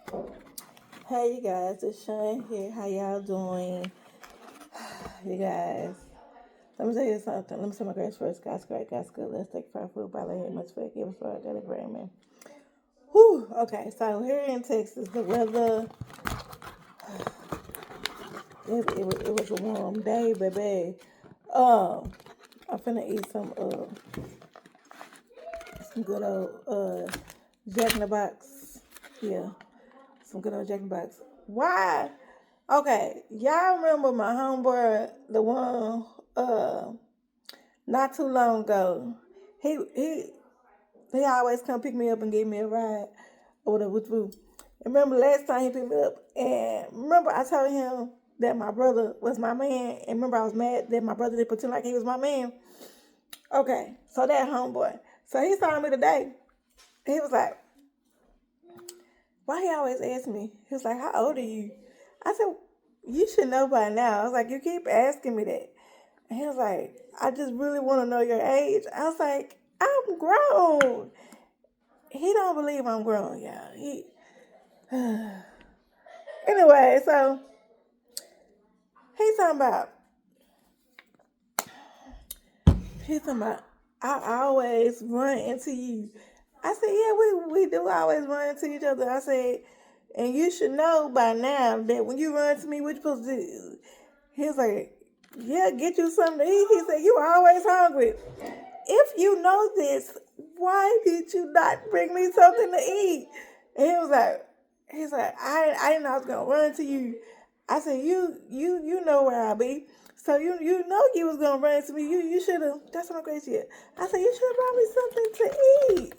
Hey you guys, it's Shane here. How y'all doing? You guys, let me tell you something. Let me say my grace first. God's great, God's good. Let's take fire food by the much faith. Give us our daily bread, man. Whew. Okay, so here in Texas, the weather, it was a warm day, baby. I'm finna eat some good old Jack in the Box. Yeah, some good old Jack in the Box. Why? Okay, y'all remember my homeboy, the one not too long ago. He he he always come pick me up and give me a ride or whatever with food. Remember last time he picked me up, and remember I told him that my brother was my man, and remember I was mad that my brother didn't pretend like he was my man. Okay, so that homeboy. So he saw me today. He was like, why he always ask me? He was like, how old are you? I said, you should know by now. I was like, you keep asking me that. And he was like, I just really want to know your age. I was like, I'm grown. He don't believe I'm grown, y'all. Anyway, so he's talking about he's talking about I always run into you. I said, yeah, we do always run into each other. I said, and you should know by now that when you run into me, what you supposed to do? He was like, yeah, get you something to eat. He said, you always hungry. If you know this, why did you not bring me something to eat? And he's like, I didn't know I was gonna run into you. I said, you know where I be. So you know you was gonna run into me. You should have. That's what I'm crazy at. I said, you should have brought me something to eat.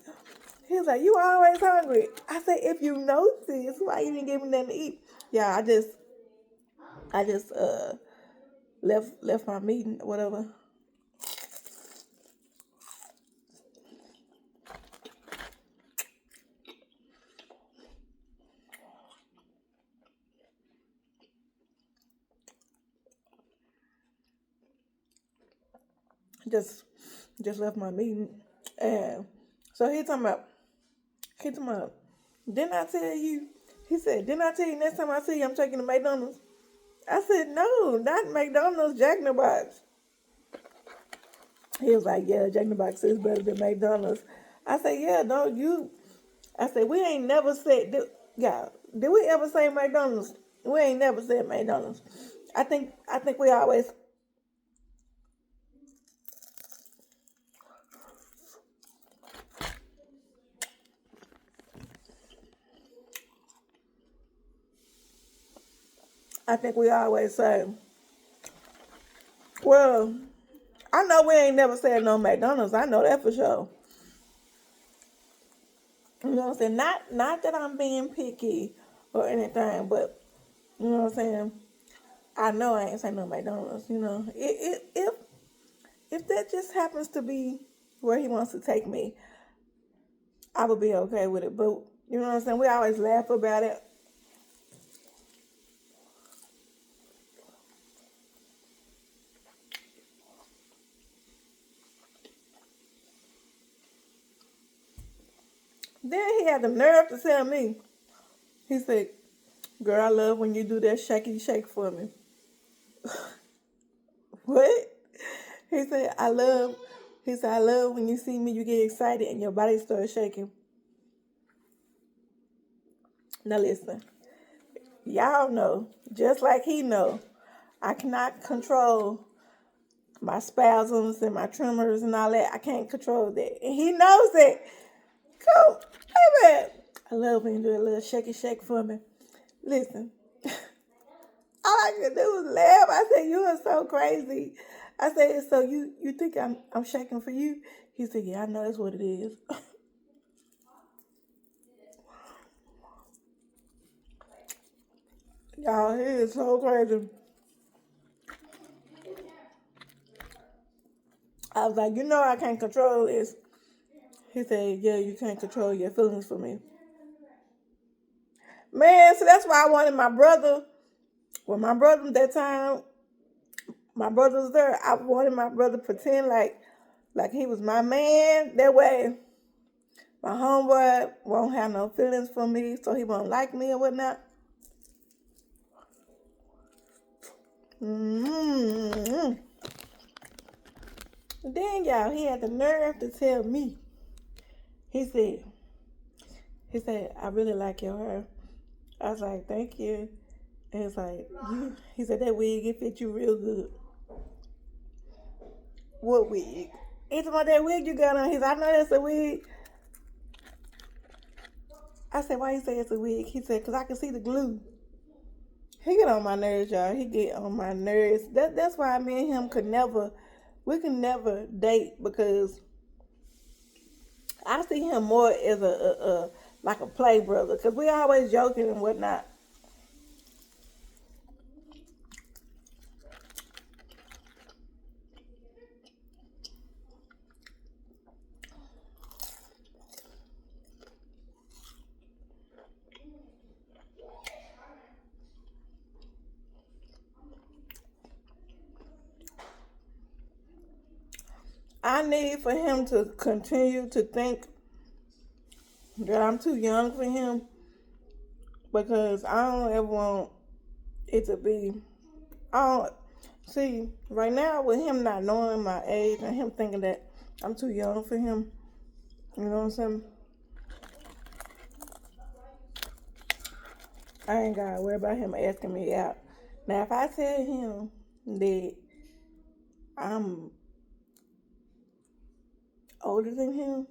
He was like, you always hungry. I said, if you know this, why you didn't give me nothing to eat? Yeah, I just left my meeting, whatever. Just just left my meeting. And so he talking about, didn't I tell you? He said, didn't I tell you next time I see you I'm taking to McDonald's? I said, no, not McDonald's, Jack in the Box. He was like, yeah, Jack in the Box is better than McDonald's. I said, yeah, no, you. I said, we ain't never said, did we ever say McDonald's? We ain't never said McDonald's. I think we always, I think we always say, well, I know we ain't never said no McDonald's. I know that for sure. You know what I'm saying? Not that I'm being picky or anything, but you know what I'm saying? I know I ain't saying no McDonald's, you know. If that just happens to be where he wants to take me, I would be okay with it. But you know what I'm saying? We always laugh about it. Then he had the nerve to tell me. He said, girl, I love when you do that shaky shake for me. What? He said, I love when you see me, you get excited and your body starts shaking. Now listen, y'all know, just like he know, I cannot control my spasms and my tremors and all that. I can't control that. And he knows it. Cool. Hey man. I love when you do a little shaky shake for me. Listen, all I could do was laugh. I said, you are so crazy. I said, so you think I'm shaking for you? He said, yeah, I know that's what it is. Y'all, he is so crazy. I was like, you know I can't control this. He said, yeah, you can't control your feelings for me. Man, so that's why I wanted my brother. When my brother that time, my brother was there. I wanted my brother to pretend like he was my man. That way, my homeboy won't have no feelings for me, so he won't like me or whatnot. Mm-hmm. Then y'all, he had the nerve to tell me. He said, I really like your hair. I was like, thank you. And it's like, he said that wig, it fit you real good. What wig? He told me that wig you got on. He said, I know that's a wig. I said, why you say it's a wig? He said, because I can see the glue. He get on my nerves, y'all. He get on my nerves. That's why me and him we can never date, because I see him more as a like a play brother, because we always joking and whatnot. I need for him to continue to think that I'm too young for him, because I don't ever want it to be. I don't see right now with him not knowing my age and him thinking that I'm too young for him. You know what I'm saying? I ain't gotta worry about him asking me out. Now, if I tell him that I'm older than him,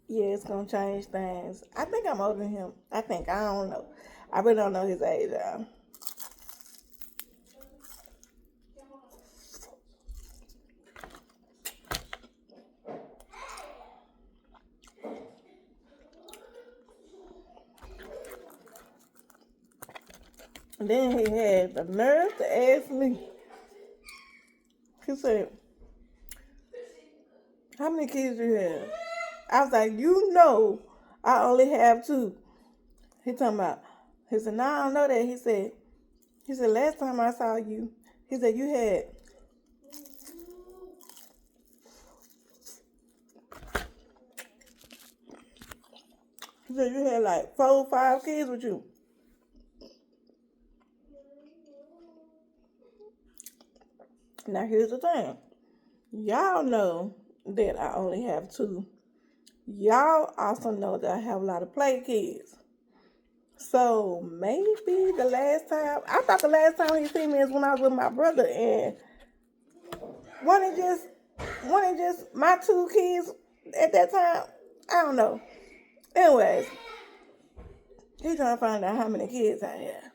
yeah, it's gonna change things. I think I'm older than him. I don't know. I really don't know his age. And then he had the nerve to ask me. He said, how many kids do you have? I was like, I only have two. He talking about, he said, no, I don't know that. He said, last time I saw you, he said, you had like 4 or 5 kids with you. Now here's the thing. Y'all know that I only have 2. Y'all also know that I have a lot of play kids. So maybe I thought the last time he seen me is when I was with my brother, and wasn't it just my 2 kids at that time? I don't know. Anyways, he's trying to find out how many kids I have.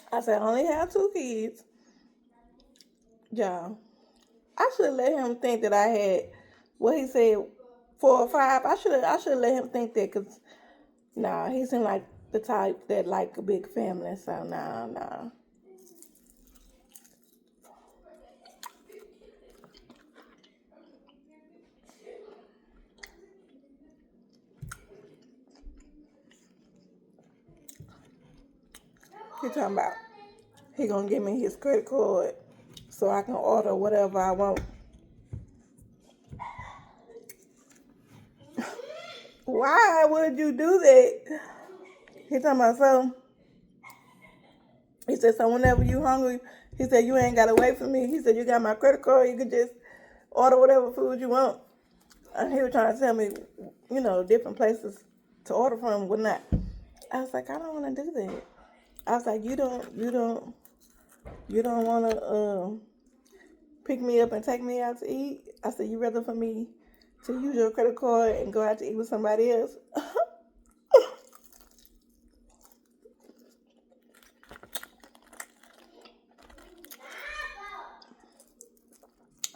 I said, I only have 2 kids. Y'all, I should let him think that I had what he said 4 or 5. I should let him think that, because he seemed like the type that like a big family. So nah. He talking about he gonna give me his credit card so I can order whatever I want. Why would you do that? He talking about he said, so whenever you hungry, he said, you ain't gotta wait for me. He said, you got my credit card, you could just order whatever food you want. And he was trying to tell me, different places to order from and whatnot. I was like, I don't wanna do that. I was like, you don't wanna pick me up and take me out to eat? I said, you rather for me to use your credit card and go out to eat with somebody else?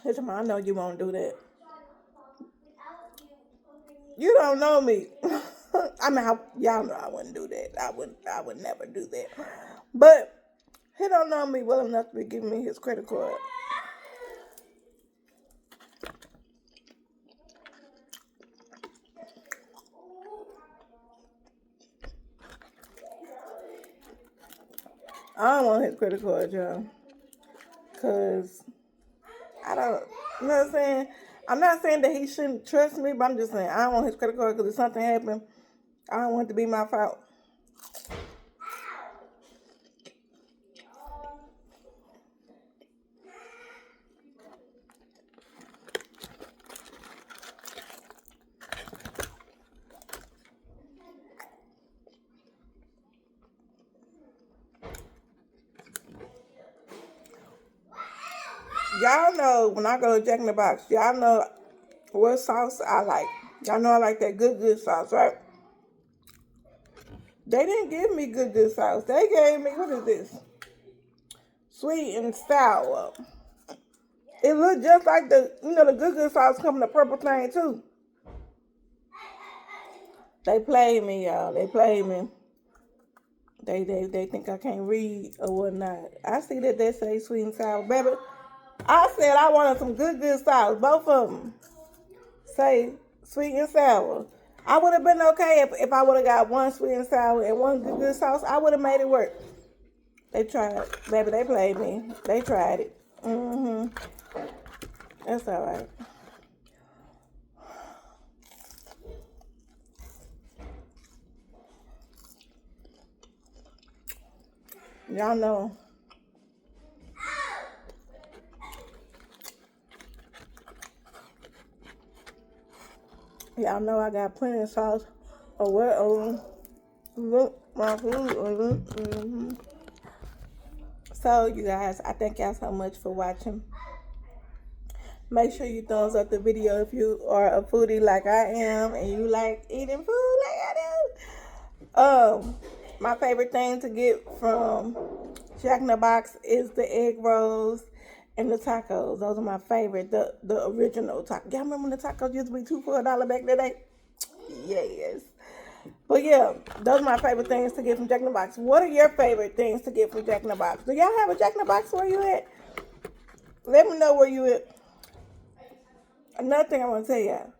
He said, I know you won't do that. You don't know me. I mean, y'all know I wouldn't do that. I would never do that. But he don't know me well enough to be giving me his credit card. I don't want his credit card, y'all. Because I don't, you know what I'm saying? I'm not saying that he shouldn't trust me, but I'm just saying I don't want his credit card because if something happened, I don't want it to be my fault. Y'all know when I go to Jack in the Box, y'all know what sauce I like. Y'all know I like that good sauce, right? They didn't give me good sauce. They gave me, what is this? Sweet and sour. It looked just like the, the good sauce come in the purple thing too. They played me, y'all. They played me. They think I can't read or whatnot. I see that they say sweet and sour. Baby, I said I wanted some good sauce. Both of them say sweet and sour. I would have been okay if I would have got one sweet and sour and one good sauce. I would have made it work. They tried. Baby, they played me. They tried it. That's all right. Y'all know. Y'all know I got plenty of sauce or whatever. Look, my food. So, you guys, I thank y'all so much for watching. Make sure you thumbs up the video if you are a foodie like I am and you like eating food like I do. My favorite thing to get from Jack in the Box is the egg rolls and the tacos. Those are my favorite. The original tacos. Y'all remember when the tacos used to be $2 for $1 back in the day? Yes. But yeah, those are my favorite things to get from Jack in the Box. What are your favorite things to get from Jack in the Box? Do y'all have a Jack in the Box where you at? Let me know where you at. Another thing I want to tell y'all.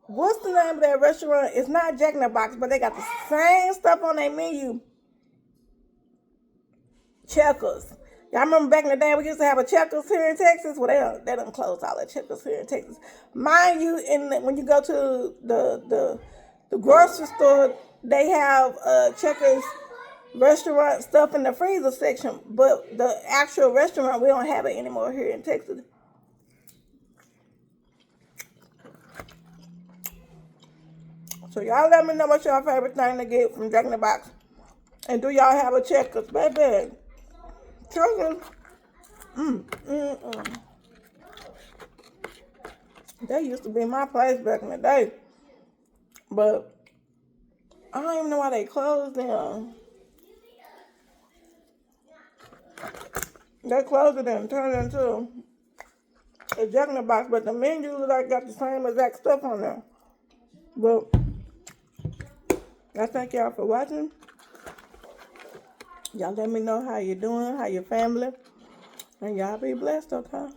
What's the name of that restaurant? It's not Jack in the Box, but they got the same stuff on their menu. Checkers. Y'all remember back in the day we used to have a Checkers here in Texas? Well, they done closed all the Checkers here in Texas. Mind you, when you go to the grocery store, they have Checkers restaurant stuff in the freezer section, but the actual restaurant, we don't have it anymore here in Texas. So y'all let me know what's your favorite thing to get from Jack in the Box. And do y'all have a Checkers, baby? Checkers. They used to be my place back in the day. But I don't even know why they closed them. They closed it and turned it into a Jack in the Box, but the menu like got the same exact stuff on there. But I thank y'all for watching. Y'all let me know how you doing, how your family, and y'all be blessed, okay?